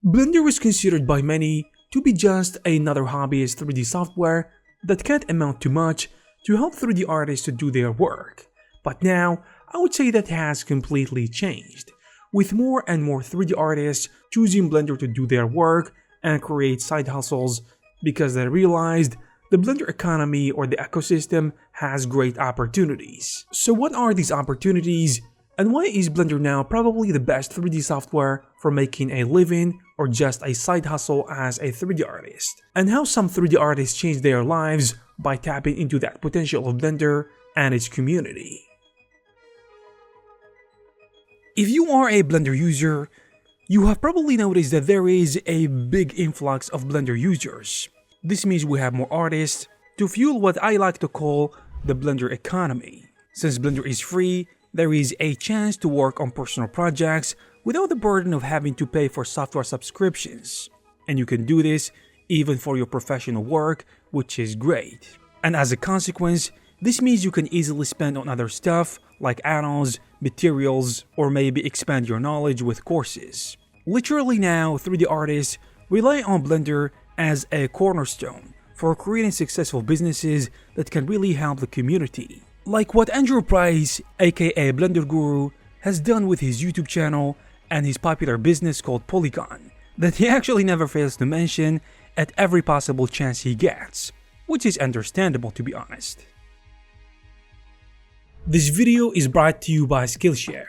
Blender is considered by many to be just another hobbyist 3D software that can't amount to much to help 3D artists to do their work. But now, I would say that has completely changed, with more and more 3D artists choosing Blender to do their work and create side hustles because they realized the Blender economy or the ecosystem has great opportunities. So what are these opportunities, and why is Blender now probably the best 3D software for making a living or just a side hustle as a 3D artist? And how some 3D artists change their lives by tapping into that potential of Blender and its community. If you are a Blender user, you have probably noticed that there is a big influx of Blender users. This means we have more artists to fuel what I like to call the Blender economy. Since Blender is free, there is a chance to work on personal projects without the burden of having to pay for software subscriptions. And you can do this even for your professional work, which is great. And as a consequence, this means you can easily spend on other stuff like add-ons, materials, or maybe expand your knowledge with courses. Literally now, 3D artists rely on Blender as a cornerstone for creating successful businesses that can really help the community. Like what Andrew Price, aka Blender Guru, has done with his YouTube channel and his popular business called Polygon, that he actually never fails to mention at every possible chance he gets, which is understandable to be honest. This video is brought to you by Skillshare.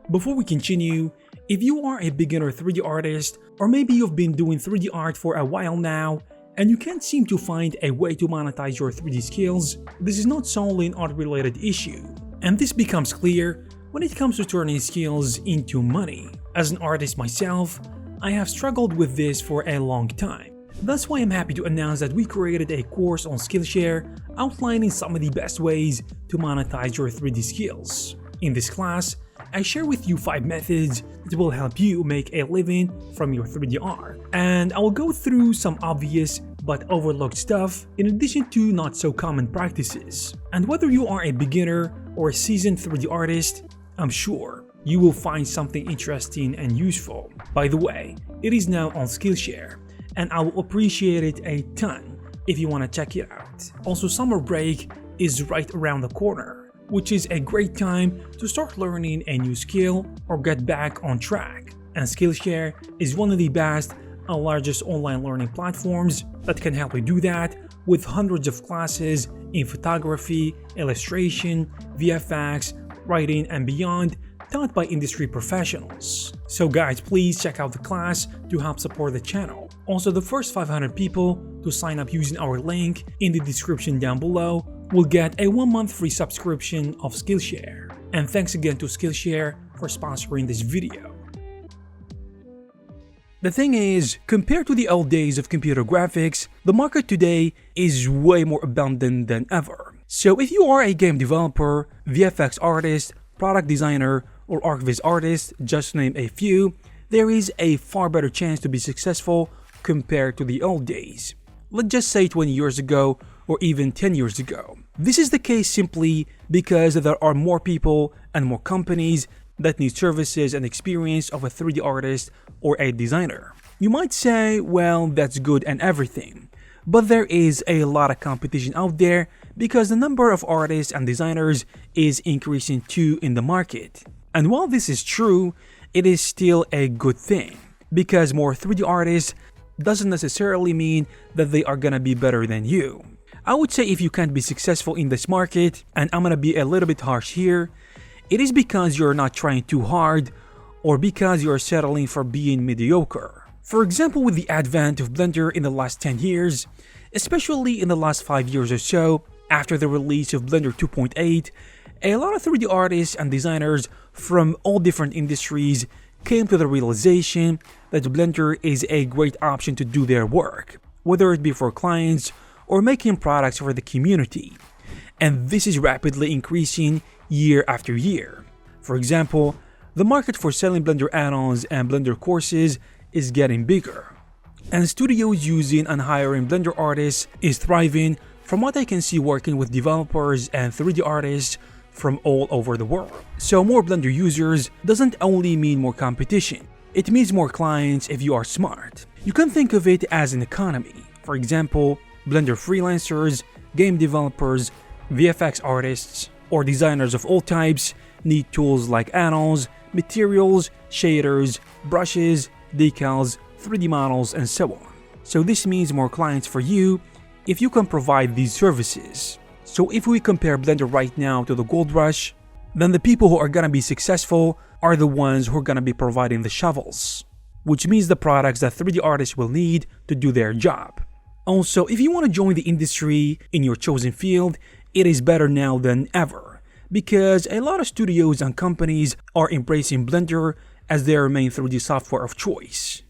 Before we continue, if you are a beginner 3D artist, or maybe you've been doing 3D art for a while now, and you can't seem to find a way to monetize your 3D skills, this is not solely an art-related issue. And this becomes clear when it comes to turning skills into money. As an artist myself, I have struggled with this for a long time. That's why I'm happy to announce that we created a course on Skillshare outlining some of the best ways to monetize your 3D skills. In this class, I share with you 5 methods that will help you make a living from your 3D art. And I will go through some obvious but overlooked stuff in addition to not so common practices. And whether you are a beginner or a seasoned 3D artist, I'm sure you will find something interesting and useful. By the way, it is now on Skillshare, and I will appreciate it a ton if you want to check it out. Also, summer break is right around the corner, which is a great time to start learning a new skill or get back on track. And Skillshare is one of the best and largest online learning platforms that can help you do that, with hundreds of classes in photography, illustration, VFX, writing, and beyond, taught by industry professionals. So guys, please check out the class to help support the channel. Also, the first 500 people to sign up using our link in the description down below will get a 1-month free subscription of Skillshare. And thanks again to Skillshare for sponsoring this video. The thing is, compared to the old days of computer graphics, the market today is way more abundant than ever. So if you are a game developer, VFX artist, product designer, or ArchViz artist, just to name a few, there is a far better chance to be successful compared to the old days. Let's just say 20 years ago or even 10 years ago. This is the case simply because there are more people and more companies that need services and experience of a 3D artist or a designer. You might say, well, that's good and everything, but there is a lot of competition out there because the number of artists and designers is increasing too in the market. And while this is true, it is still a good thing, because more 3D artists doesn't necessarily mean that they are gonna be better than you. I would say if you can't be successful in this market, and I'm gonna be a little bit harsh here, it is because you're not trying too hard or because you're settling for being mediocre. For example, with the advent of Blender in the last 10 years, especially in the last 5 years or so, after the release of Blender 2.8, a lot of 3D artists and designers from all different industries came to the realization that Blender is a great option to do their work, whether it be for clients or making products for the community. And this is rapidly increasing year after year. For example, the market for selling Blender add-ons and Blender courses is getting bigger, and studios using and hiring Blender artists is thriving, from what I can see working with developers and 3D artists from all over the world. So more Blender users doesn't only mean more competition, It means more clients if you are smart. You can think of it as an economy. For example, Blender freelancers, game developers, VFX artists, or designers of all types need tools like add-ons, materials, shaders, brushes, decals, 3D models, and so on. So this means more clients for you if you can provide these services. So if we compare Blender right now to the gold rush, then the people who are gonna be successful are the ones who are gonna be providing the shovels, which means the products that 3D artists will need to do their job. Also, if you want to join the industry in your chosen field, it is better now than ever, because a lot of studios and companies are embracing Blender as their main 3D software of choice.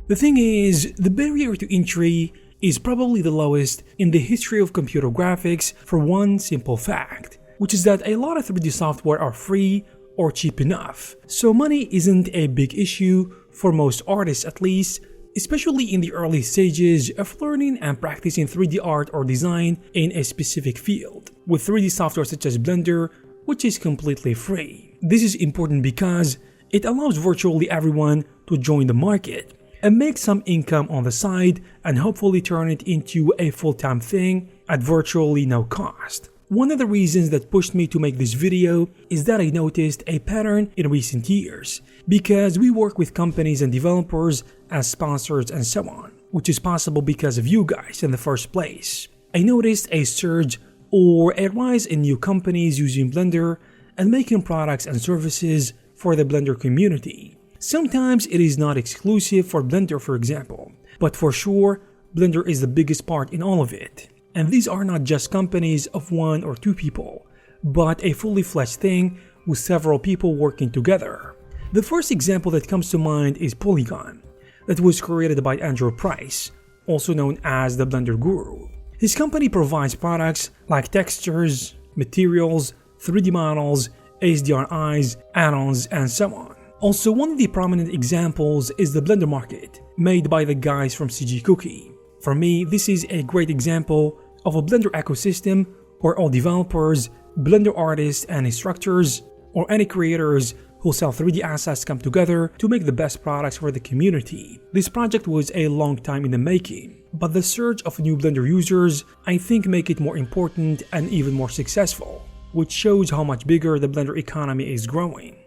The thing is, the barrier to entry is probably the lowest in the history of computer graphics for one simple fact, which is that a lot of 3D software are free or cheap enough, so money isn't a big issue for most artists, at least, especially in the early stages of learning and practicing 3D art or design in a specific field, with 3D software such as Blender, which is completely free. This is important because it allows virtually everyone to join the market and make some income on the side and hopefully turn it into a full-time thing at virtually no cost. One of the reasons that pushed me to make this video is that I noticed a pattern in recent years, because we work with companies and developers as sponsors and so on, which is possible because of you guys in the first place. I noticed a surge or a rise in new companies using Blender and making products and services for the Blender community. Sometimes it is not exclusive for Blender, for example, but for sure, Blender is the biggest part in all of it. And these are not just companies of 1 or 2 people, but a fully fledged thing with several people working together. The first example that comes to mind is Polygon, that was created by Andrew Price, also known as the Blender Guru. His company provides products like textures, materials, 3D models, HDRIs, add-ons, and so on. Also, one of the prominent examples is the Blender Market, made by the guys from CG Cookie. For me, this is a great example of a Blender ecosystem where all developers, Blender artists and instructors, or any creators who sell 3D assets come together to make the best products for the community. This project was a long time in the making, but the surge of new Blender users I think make it more important and even more successful, which shows how much bigger the Blender economy is growing.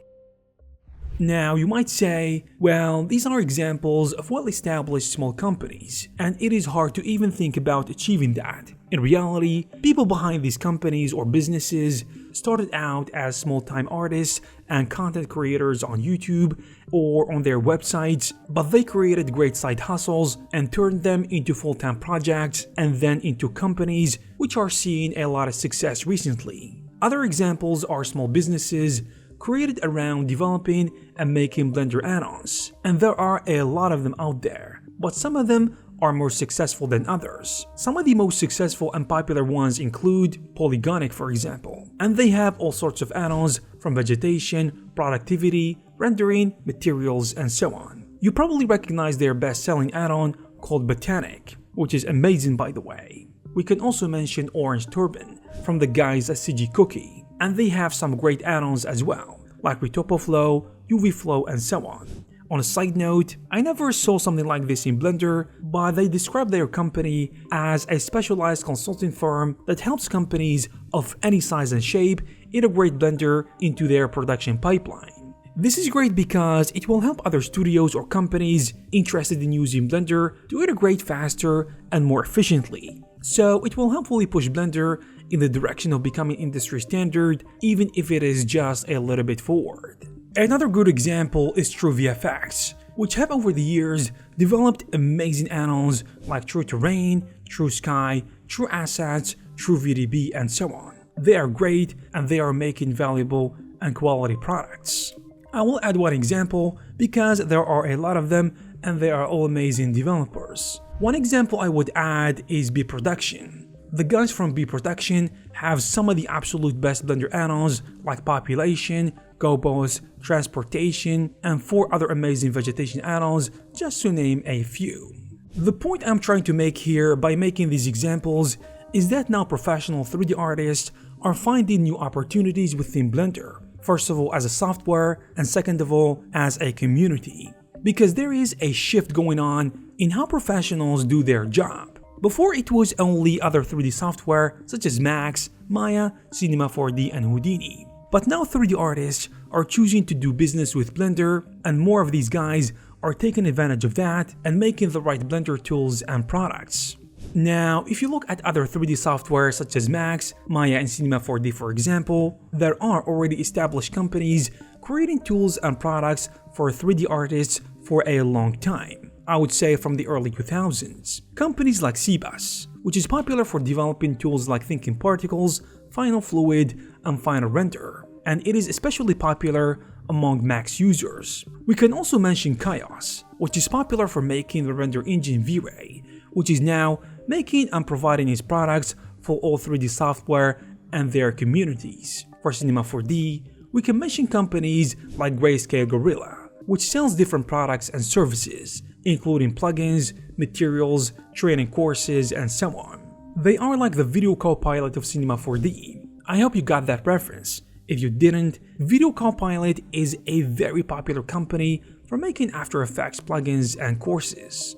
Now, you might say, well, these are examples of well-established small companies, and it is hard to even think about achieving that. In reality, people behind these companies or businesses started out as small-time artists and content creators on YouTube or on their websites, but they created great side hustles and turned them into full-time projects and then into companies, which are seeing a lot of success recently. Other examples are small businesses created around developing and making Blender add-ons, and there are a lot of them out there, but some of them are more successful than others. Some of the most successful and popular ones include Polygonic, for example, and they have all sorts of add-ons from vegetation, productivity, rendering, materials, and so on. You probably recognize their best-selling add-on called Botanic, which is amazing, by the way. We can also mention Orange Turban from the guys at CG Cookie, and they have some great add-ons as well, like RETOPOLOGY, UV Flow, and so on. On a side note, I never saw something like this in Blender, but they describe their company as a specialized consulting firm that helps companies of any size and shape integrate Blender into their production pipeline. This is great because it will help other studios or companies interested in using Blender to integrate faster and more efficiently. So it will hopefully push Blender in the direction of becoming industry standard, even if it is just a little bit forward. Another good example is True VFX, which have over the years developed amazing add-ons like True Terrain, True Sky, True Assets, True VDB, and so on. They are great and they are making valuable and quality products. I will add one example because there are a lot of them and they are all amazing developers. One example I would add is B-Production. The guys from B-Production have some of the absolute best Blender add-ons like Population, Gobos, Transportation, and 4 other amazing vegetation add-ons, just to name a few. The point I'm trying to make here by making these examples is that now professional 3D artists are finding new opportunities within Blender. First of all, as a software, and second of all, as a community. Because there is a shift going on in how professionals do their job. Before, it was only other 3D software such as Max, Maya, Cinema 4D, and Houdini. But now 3D artists are choosing to do business with Blender, and more of these guys are taking advantage of that and making the right Blender tools and products. Now, if you look at other 3D software such as Max, Maya, and Cinema 4D for example, there are already established companies creating tools and products for 3D artists for a long time. I would say from the early 2000s. Companies like CBus, which is popular for developing tools like Thinking Particles, Final Fluid, and Final Render, and it is especially popular among Max users. We can also mention Chaos, which is popular for making the render engine V-Ray, which is now making and providing its products for all 3D software and their communities. For Cinema 4D, we can mention companies like Grayscale Gorilla, which sells different products and services, including plugins, materials, training courses, and so on. They are like the video copilot of Cinema 4D. I hope you got that reference. If you didn't, Video Copilot is a very popular company for making After Effects plugins and courses.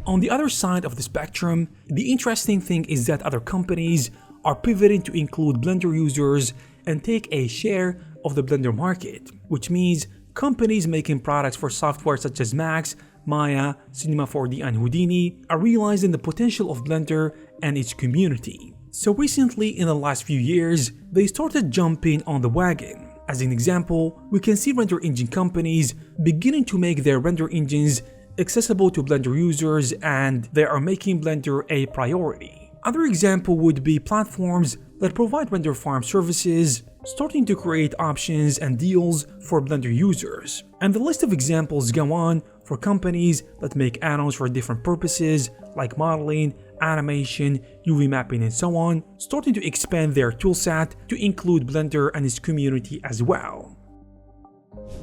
On the other side of the spectrum, the interesting thing is that other companies are pivoting to include Blender users and take a share of the Blender market, which means companies making products for software such as Max, Maya, Cinema 4D, and Houdini are realizing the potential of Blender and its community. So recently, in the last few years, they started jumping on the wagon. As an example, we can see render engine companies beginning to make their render engines accessible to Blender users, and they are making Blender a priority. Other example would be platforms that provide render farm services, starting to create options and deals for Blender users. And the list of examples go on for companies that make add-ons for different purposes like modeling, animation, UV mapping, and so on, starting to expand their toolset to include Blender and its community as well.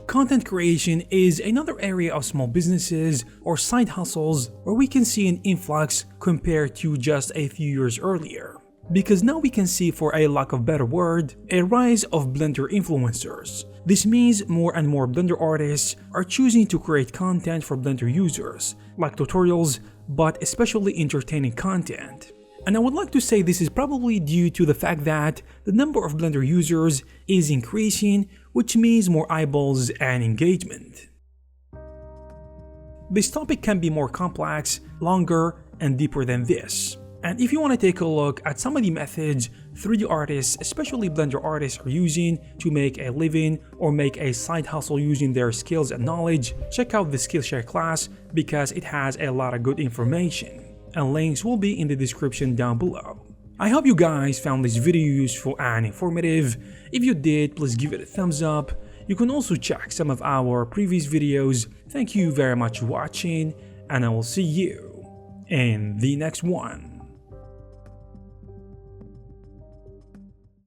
Content creation is another area of small businesses or side hustles where we can see an influx compared to just a few years earlier. Because now we can see, for a lack of better word, a rise of Blender influencers. This means more and more Blender artists are choosing to create content for Blender users, like tutorials, but especially entertaining content. And I would like to say this is probably due to the fact that the number of Blender users is increasing, which means more eyeballs and engagement. This topic can be more complex, longer, and deeper than this. And if you want to take a look at some of the methods 3D artists, especially Blender artists, are using to make a living or make a side hustle using their skills and knowledge, check out the Skillshare class because it has a lot of good information, and links will be in the description down below. I hope you guys found this video useful and informative. If you did, please give it a thumbs up. You can also check some of our previous videos. Thank you very much for watching, and I will see you in the next one.